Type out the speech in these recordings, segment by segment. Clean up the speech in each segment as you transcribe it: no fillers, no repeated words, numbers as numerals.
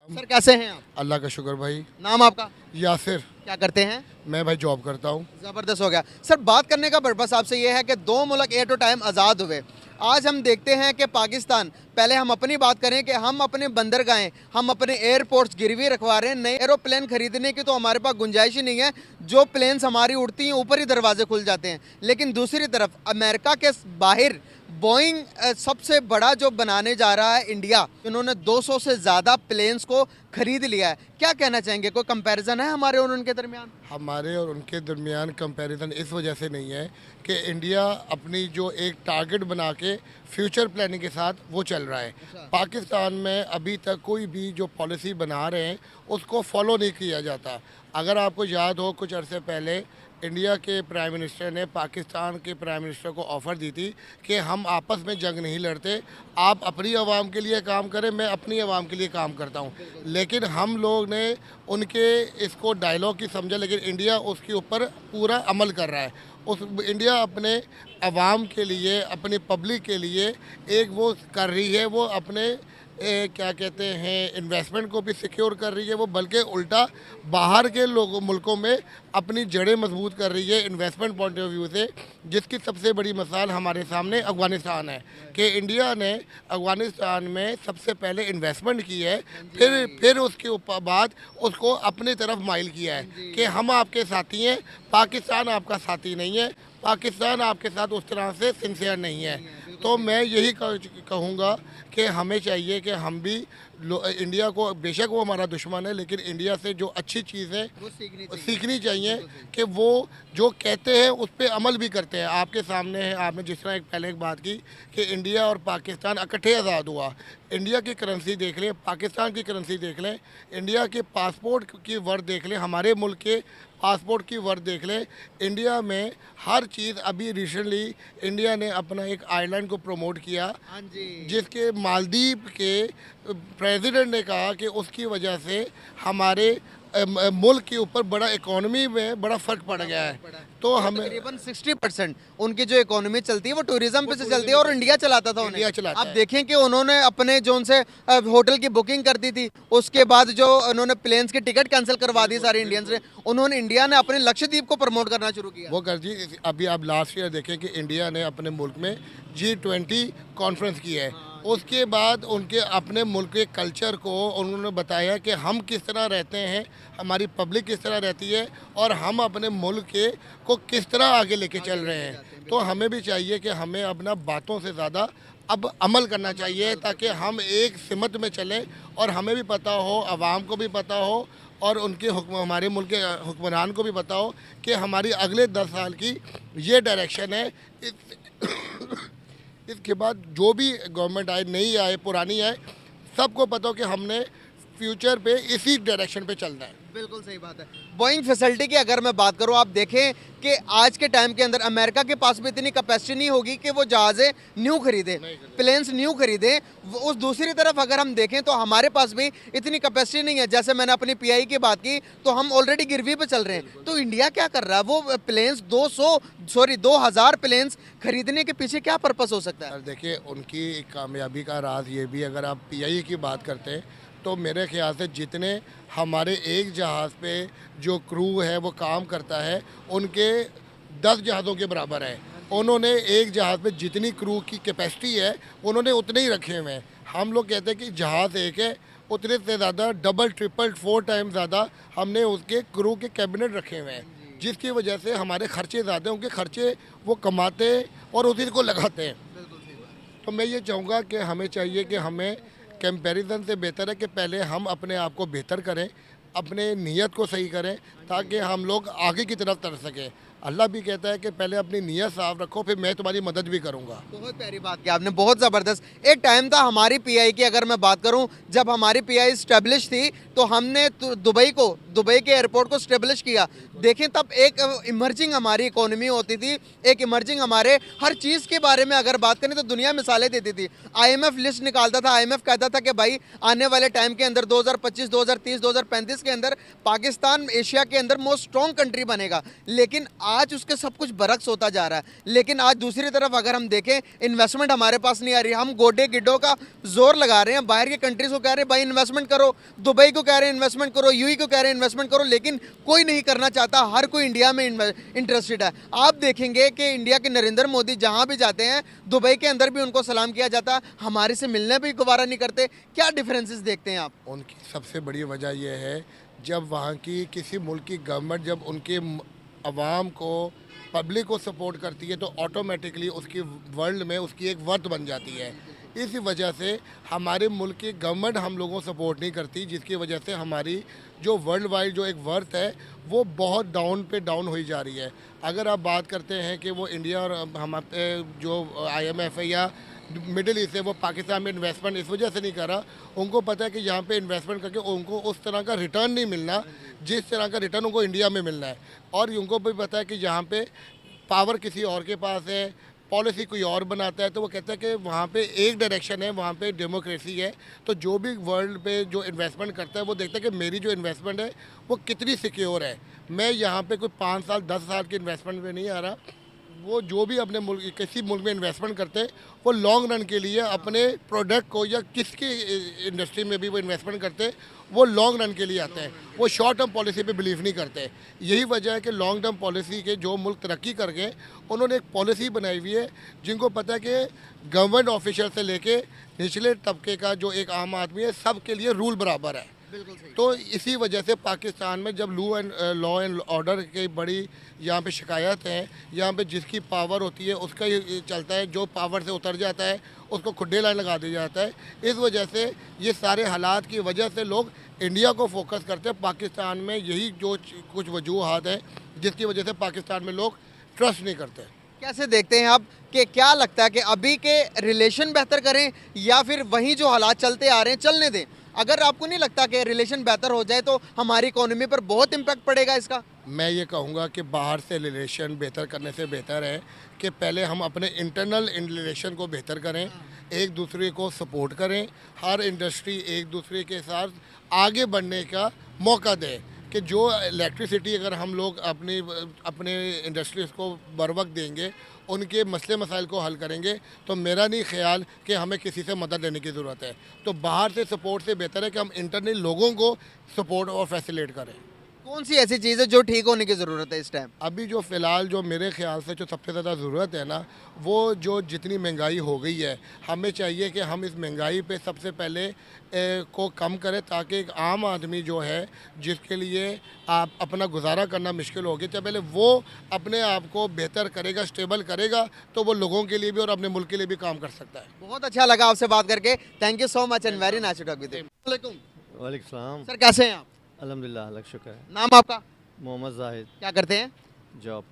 Sir कैसे हैं आप? अल्लाह का शुक्र भाई। नाम आपका? यासिर। क्या करते हैं? मैं भाई जॉब करता हूँ। ज़बरदस्त हो गया सर। बात करने का पर्पस आपसे ये है कि दो मुल्क एट अ टाइम आज़ाद हुए। आज हम देखते हैं कि पाकिस्तान, पहले हम अपनी बात करें कि हम अपने बंदरगाहें, हम अपने एयरपोर्ट्स गिरवी रखवा रहे हैं। नए एरोप्लेन खरीदने की तो हमारे पास गुंजाइश ही नहीं है। जो प्लेन्स हमारी उड़ती हैं ऊपर ही दरवाजे खुल जाते हैं। लेकिन दूसरी तरफ अमेरिका के बाहर बोइंग सबसे बड़ा जो बनाने जा रहा है इंडिया, इन्होंने 200 से ज़्यादा प्लेन्स को खरीद लिया है। क्या कहना चाहेंगे, कोई कंपैरिजन है हमारे और उनके दरमियान? हमारे और उनके दरमियान कंपैरिजन इस वजह से नहीं है कि इंडिया अपनी जो एक टारगेट बना के फ्यूचर प्लानिंग के साथ वो चल रहा है। पाकिस्तान में अभी तक कोई भी जो पॉलिसी बना रहे हैं उसको फॉलो नहीं किया जाता। अगर आपको याद हो, कुछ अरसे पहले इंडिया के प्राइम मिनिस्टर ने पाकिस्तान के प्राइम मिनिस्टर को ऑफ़र दी थी कि हम आपस में जंग नहीं लड़ते, आप अपनी आवाम के लिए काम करें, मैं अपनी आवाम के लिए काम करता हूं। लेकिन हम लोग ने उनके इसको डायलॉग की समझा, लेकिन इंडिया उसके ऊपर पूरा अमल कर रहा है। इंडिया अपने आवाम के लिए, अपनी पब्लिक के लिए एक वो कर रही है, वो अपने क्या कहते हैं इन्वेस्टमेंट को भी सिक्योर कर रही है, वो बल्कि उल्टा बाहर के लोगों मुल्कों में अपनी जड़ें मजबूत कर रही है इन्वेस्टमेंट पॉइंट ऑफ व्यू से। जिसकी सबसे बड़ी मिसाल हमारे सामने अफ़गानिस्तान है कि इंडिया ने अफ़गानिस्तान में सबसे पहले इन्वेस्टमेंट की है, फिर उसके ऊपर बाद उसको अपनी तरफ माइल किया है कि हम आपके साथी हैं, पाकिस्तान आपका साथी नहीं है, पाकिस्तान आपके साथ उस तरह से सिंसियर नहीं है। तो मैं यही कहूँगा कि हमें चाहिए कि हम भी इंडिया को, बेशक वो हमारा दुश्मन है, लेकिन इंडिया से जो अच्छी चीज़ें सीखनी चाहिए कि वो जो कहते हैं उस पर अमल भी करते हैं। आपके सामने है, आपने जिस तरह पहले एक बात की कि इंडिया और पाकिस्तान इकट्ठे आज़ाद हुआ। इंडिया की करेंसी देख लें, पाकिस्तान की करेंसी देख लें, इंडिया के पासपोर्ट की वर्थ देख लें, हमारे मुल्क के पासपोर्ट की वर्थ देख लें। इंडिया में हर चीज़, अभी रिसेंटली इंडिया ने अपना एक आइलैंड को प्रमोट किया जिसके मालदीव के प्रेसिडेंट ने कहा कि उसकी वजह से हमारे मुल्क के ऊपर बड़ा इकोनॉमी में बड़ा फ़र्क पड़ गया है। तो हमें तकरीबन 60% उनकी जो इकोनॉमी चलती है वो टूरिज्म पे से चलती है, और इंडिया चलाता था इंडिया चलाता आप है। देखें कि उन्होंने अपने जो उनसे होटल की बुकिंग कर दी थी, उसके बाद जो उन्होंने प्लेन्स की टिकट कैंसिल करवा दी सारे इंडियंस ने, उन्होंने इंडिया ने अपने लक्षद्वीप को प्रमोट करना शुरू किया। वो कर दी। अभी आप लास्ट ईयर देखें कि इंडिया ने अपने मुल्क में G20 कॉन्फ्रेंस की है। उसके बाद उनके अपने मुल्क के कल्चर को उन्होंने बताया कि हम किस तरह रहते हैं, हमारी पब्लिक किस तरह रहती है, और हम अपने मुल्क के को किस तरह आगे लेके चल रहे हैं। तो हमें भी चाहिए कि हमें अपना बातों से ज़्यादा अब अमल करना चाहिए, ताकि हम एक सिमत में चलें और हमें भी पता हो, आवाम को भी पता हो, और उनके हमारे मुल्क के हुक्मरान को भी पता हो कि हमारी अगले 10 साल की ये डायरेक्शन है। इसके बाद जो भी गवर्नमेंट आए, नई आए, पुरानी आए, सबको पता हो कि हमने फ्यूचर पे इसी डायरेक्शन पे चलना है। बिल्कुल सही बात है। बोइंग फैसिलिटी की अगर मैं बात करूं, आप देखें कि आज के टाइम के अंदर अमेरिका के पास भी इतनी कैपेसिटी नहीं होगी कि वो जहाज़ें न्यू खरीदे, प्लेन्स न्यू खरीदे। उस दूसरी तरफ अगर हम देखें तो हमारे पास भी इतनी कैपेसिटी नहीं है। जैसे मैंने अपनी पीआई की बात की तो हम ऑलरेडी गिरवी पे चल रहे हैं। तो इंडिया क्या कर रहा है? वो प्लेन्स 2000 प्लेन्स खरीदने के पीछे क्या पर्पस हो सकता है? देखिए, उनकी कामयाबी का राज ये भी, अगर आप पीआई की बात करते हैं तो मेरे ख्याल से जितने हमारे एक जहाज़ पे जो क्रू है वो काम करता है, उनके 10 जहाज़ों के बराबर है। उन्होंने एक जहाज़ पे जितनी क्रू की कैपेसिटी है उन्होंने उतने ही रखे हुए हैं। हम लोग कहते हैं कि जहाज़ एक है, उतने से ज़्यादा, डबल ट्रिपल 4 टाइम ज़्यादा हमने उसके क्रू के कैबिनेट रखे हुए हैं, जिसकी वजह से हमारे खर्चे ज़्यादा, उनके खर्चे वो कमाते और उसी को लगाते हैं। तो मैं ये चाहूँगा कि हमें चाहिए कि हमें कंपैरिजन से बेहतर है कि पहले हम अपने आप को बेहतर करें, अपने नीयत को सही करें, ताकि हम लोग आगे की तरफ तर सकें। अल्लाह भी कहता है कि पहले अपनी नीयत साफ रखो, फिर मैं तुम्हारी मदद भी करूंगा। बहुत प्यारी बात की आपने, बहुत ज़बरदस्त। एक टाइम था हमारी पीआई की, अगर मैं बात करूं, जब हमारी पीआई स्टैब्लिश थी तो हमने दुबई को दुबई के एयरपोर्ट को स्टेब्लिश किया, देखें तब एक इमर्जिंग हमारी इकोनॉमी होती थी, एक इमर्जिंग हमारे हर चीज़ के बारे में अगर बात करें तो दुनिया मिसालें देती थी। IMF लिस्ट निकालता था, IMF कहता था कि भाई आने वाले टाइम के अंदर 2025, 2030, 2035 के अंदर पाकिस्तान एशिया के अंदर मोस्ट स्ट्रॉन्ग कंट्री बनेगा, लेकिन आज उसके सब कुछ बरक्स होता जा रहा है। लेकिन आज दूसरी तरफ अगर हम देखें, इन्वेस्टमेंट हमारे पास नहीं आ रही, हम गोडे गिड्डों का जोर लगा रहे हैं, बाहर के कंट्रीज को कह रहे हैं भाई इन्वेस्टमेंट करो, दुबई को कह रहे हैं इन्वेस्टमेंट करो, यूएई को कह रहे हैं इन्वेस्टमेंट करो, लेकिन कोई नहीं करना चाहता, हर कोई इंडिया में इंटरेस्टेड है। आप देखेंगे कि इंडिया के नरेंद्र मोदी जहां भी जाते हैं, दुबई के अंदर भी उनको सलाम किया जाता है, हमारे से मिलने भी गवारा नहीं करते। क्या डिफरेंसेस देखते हैं आप? उनकी सबसे बड़ी वजह यह है, जब वहाँ की किसी मुल्क की गवर्नमेंट जब उनके अवाम को, पब्लिक को सपोर्ट करती है तो ऑटोमेटिकली उसकी वर्ल्ड में उसकी एक वर्थ बन जाती है। इसी वजह से हमारे मुल्क की गवर्नमेंट हम लोगों को सपोर्ट नहीं करती, जिसकी वजह से हमारी जो वर्ल्ड वाइड जो एक वर्थ है वो बहुत डाउन पे डाउन हुई जा रही है। अगर आप बात करते हैं कि वो इंडिया और हमारे जो IMF है या मिडिल ईस्ट है, वो पाकिस्तान में इन्वेस्टमेंट इस वजह से नहीं कर रहा, उनको पता है कि यहाँ पे इन्वेस्टमेंट करके उनको उस तरह का रिटर्न नहीं मिलना जिस तरह का रिटर्न उनको इंडिया में मिलना है। और उनको भी पता है कि यहाँ पे पावर किसी और के पास है, पॉलिसी कोई और बनाता है, तो वो कहता है कि वहाँ पे एक डायरेक्शन है, वहाँ पे डेमोक्रेसी है। तो जो भी वर्ल्ड पे जो इन्वेस्टमेंट करता है वो देखता है कि मेरी जो इन्वेस्टमेंट है वो कितनी सिक्योर है। मैं यहाँ पे कोई 5 साल 10 साल की इन्वेस्टमेंट में नहीं आ रहा। वो जो भी अपने मुल्क किसी मुल्क में इन्वेस्टमेंट करते हैं वो लॉन्ग रन के लिए अपने प्रोडक्ट को या किसकी इंडस्ट्री में भी वो इन्वेस्टमेंट करते हैं वो लॉन्ग रन के लिए आते हैं, वो शॉर्ट टर्म पॉलिसी पे बिलीव नहीं करते। यही वजह है कि लॉन्ग टर्म पॉलिसी के जो मुल्क तरक्की कर गए उन्होंने एक पॉलिसी बनाई हुई है, जिनको पता है कि गवर्नमेंट ऑफिशियल से लेके निचले तबके का जो एक आम आदमी है सब के लिए रूल बराबर है। तो इसी वजह से पाकिस्तान में जब लॉ एंड ऑर्डर की बड़ी यहाँ पे शिकायत है, यहाँ पे जिसकी पावर होती है उसका ही चलता है, जो पावर से उतर जाता है उसको खुड्डे लाइन लगा दिया जाता है। इस वजह से ये सारे हालात की वजह से लोग इंडिया को फोकस करते हैं। पाकिस्तान में यही जो कुछ वजूहात हैं जिसकी वजह से पाकिस्तान में लोग ट्रस्ट नहीं करते। कैसे देखते हैं आप कि क्या लगता है कि अभी के रिलेशन बेहतर करें या फिर वही जो हालात चलते आ रहे हैं चलने दें? अगर आपको नहीं लगता कि रिलेशन बेहतर हो जाए तो हमारी इकोनॉमी पर बहुत इम्पैक्ट पड़ेगा इसका? मैं ये कहूँगा कि बाहर से रिलेशन बेहतर करने से बेहतर है कि पहले हम अपने इंटरनल रिलेशन को बेहतर करें, एक दूसरे को सपोर्ट करें, हर इंडस्ट्री एक दूसरे के साथ आगे बढ़ने का मौका दें। कि जो इलेक्ट्रिसिटी अगर हम लोग अपने इंडस्ट्रीज़ को बर वक्त देंगे, उनके मसले मसाइल को हल करेंगे, तो मेरा नहीं ख्याल कि हमें किसी से मदद लेने की ज़रूरत है। तो बाहर से सपोर्ट से बेहतर है कि हम इंटरनल लोगों को सपोर्ट और फैसिलिटेट करें। कौन सी ऐसी चीज़ है जो ठीक होने की ज़रूरत है इस टाइम? अभी जो फ़िलहाल जो मेरे ख्याल से जो सबसे ज़्यादा ज़रूरत है ना, वो जो जितनी महंगाई हो गई है, हमें चाहिए कि हम इस महंगाई पे सबसे पहले को कम करें, ताकि एक आम आदमी जो है जिसके लिए आप अपना गुजारा करना मुश्किल हो गया, पहले वो अपने आप को बेहतर करेगा, स्टेबल करेगा, तो वो लोगों के लिए भी और अपने मुल्क के लिए भी काम कर सकता है। बहुत अच्छा लगा आपसे बात करके, thank you so much and very nice to talk with you. वालेकुम सलाम। सर कैसे हैं आप? अल्हम्दुलिल्लाह, अल्लाह का शुक्र है। नाम आपका? मोहम्मद जाहिद। क्या करते हैं? जॉब।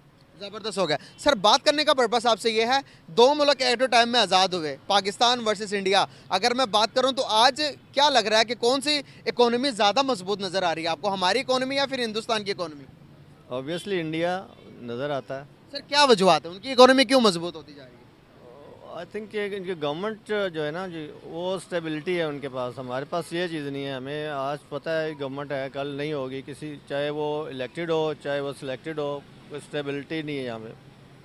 ज़बरदस्त हो गया। सर बात करने का पर्पस आपसे ये है, दो मुल्क एट अ टाइम में आज़ाद हुए, पाकिस्तान वर्सेस इंडिया। अगर मैं बात करूं तो आज क्या लग रहा है कि कौन सी इकोनॉमी ज़्यादा मजबूत नज़र आ रही है आपको, हमारी इकोनॉमी या फिर हिंदुस्तान की इकोनॉमी? ऑब्वियसली इंडिया नज़र आता है। सर क्या वजूहत है, उनकी इकोनॉमी क्यों मजबूत होती जा रही है? आई थिंक कि इनकी गवर्नमेंट जो है ना जी, वो स्टेबिलिटी है उनके पास। हमारे पास ये चीज़ नहीं है। हमें आज पता है गवर्नमेंट है, कल नहीं होगी किसी, चाहे वो इलेक्टेड हो चाहे वो सिलेक्टेड हो, कोई स्टेबिलिटी नहीं है यहाँ पे।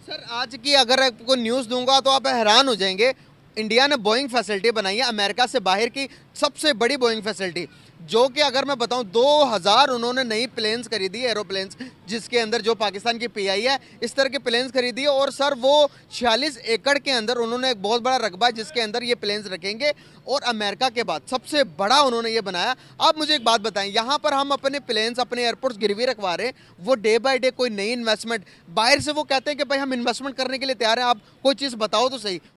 सर आज की अगर आपको न्यूज़ दूंगा तो आप हैरान हो जाएंगे। इंडिया ने बोइंग फैसिलिटी बनाई है, अमेरिका से बाहर की सबसे बड़ी बोइंग फैसिलिटी, जो कि अगर मैं बताऊं 2000 उन्होंने नई प्लेन्स खरीदी, एरोप्लेन्स, जिसके अंदर जो पाकिस्तान की पीआई है इस तरह के प्लेन्स खरीदी है। और सर वो 46 एकड़ के अंदर उन्होंने एक बहुत बड़ा रकबा है जिसके अंदर ये प्लेन्स रखेंगे, और अमेरिका के बाद सबसे बड़ा उन्होंने ये बनाया। आप मुझे एक बात बताएं, यहाँ पर हम अपने प्लेन्स, अपने एयरपोर्ट्स गिरवी रखवा रहे हैं, वो डे बाय डे कोई नई इन्वेस्टमेंट, बाहर से वो कहते हैं कि भाई हम इन्वेस्टमेंट करने के लिए तैयार हैं, आप कोई चीज़ बताओ तो सही,